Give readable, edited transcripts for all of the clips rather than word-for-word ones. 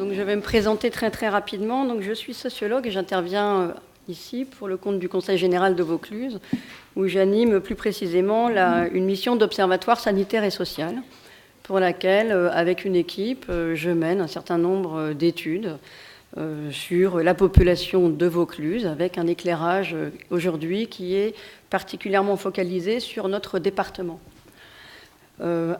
Donc, je vais me présenter très rapidement. Donc, je suis sociologue et j'interviens ici pour le compte du Conseil général de Vaucluse, où j'anime plus précisément une mission d'observatoire sanitaire et social, pour laquelle, avec une équipe, je mène un certain nombre d'études sur la population de Vaucluse, avec un éclairage aujourd'hui qui est particulièrement focalisé sur notre département.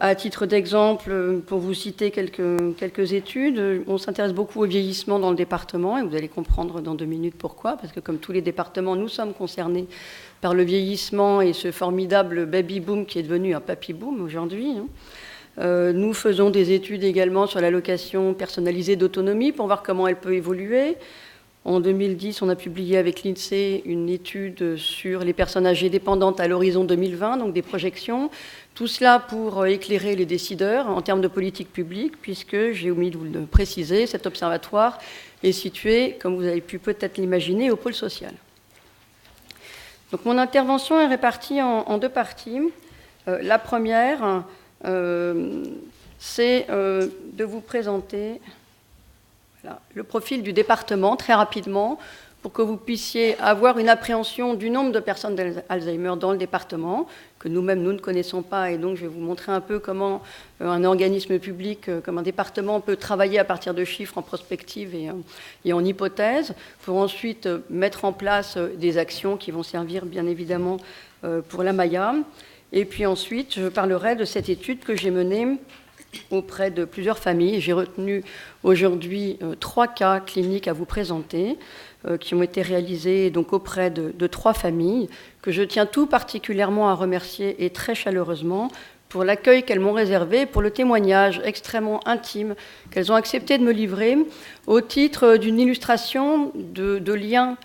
À titre d'exemple, pour vous citer quelques études, on s'intéresse beaucoup au vieillissement dans le département, et vous allez comprendre dans 2 minutes pourquoi, parce que comme tous les départements, nous sommes concernés par le vieillissement et ce formidable baby-boom qui est devenu un papy-boom aujourd'hui. Nous faisons des études également sur l'allocation personnalisée d'autonomie pour voir comment elle peut évoluer. En 2010, on a publié avec l'INSEE une étude sur les personnes âgées dépendantes à l'horizon 2020, donc des projections. Tout cela pour éclairer les décideurs en termes de politique publique, puisque, j'ai omis de vous le préciser, cet observatoire est situé, comme vous avez pu peut-être l'imaginer, au pôle social. Donc mon intervention est répartie en 2 parties. La première, c'est de vous présenter le profil du département très rapidement pour que vous puissiez avoir une appréhension du nombre de personnes d'Alzheimer dans le département, que nous-mêmes, nous ne connaissons pas, et donc je vais vous montrer un peu comment un organisme public, comme un département, peut travailler à partir de chiffres en prospective et en hypothèse, pour ensuite mettre en place des actions qui vont servir bien évidemment pour la Maya. Et puis ensuite, je parlerai de cette étude que j'ai menée auprès de plusieurs familles. J'ai retenu aujourd'hui 3 cas cliniques à vous présenter, qui ont été réalisés donc auprès de 3 familles, que je tiens tout particulièrement à remercier et très chaleureusement pour l'accueil qu'elles m'ont réservé, pour le témoignage extrêmement intime qu'elles ont accepté de me livrer, au titre d'une illustration de liens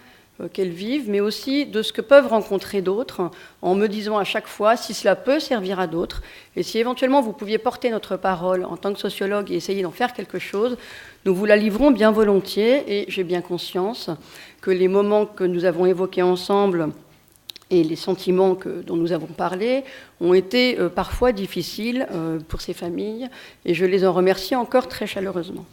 qu'elles vivent, mais aussi de ce que peuvent rencontrer d'autres, en me disant à chaque fois si cela peut servir à d'autres, et si éventuellement vous pouviez porter notre parole en tant que sociologue et essayer d'en faire quelque chose, nous vous la livrons bien volontiers, et j'ai bien conscience que les moments que nous avons évoqués ensemble et les sentiments dont nous avons parlé ont été parfois difficiles pour ces familles, et je les en remercie encore très chaleureusement.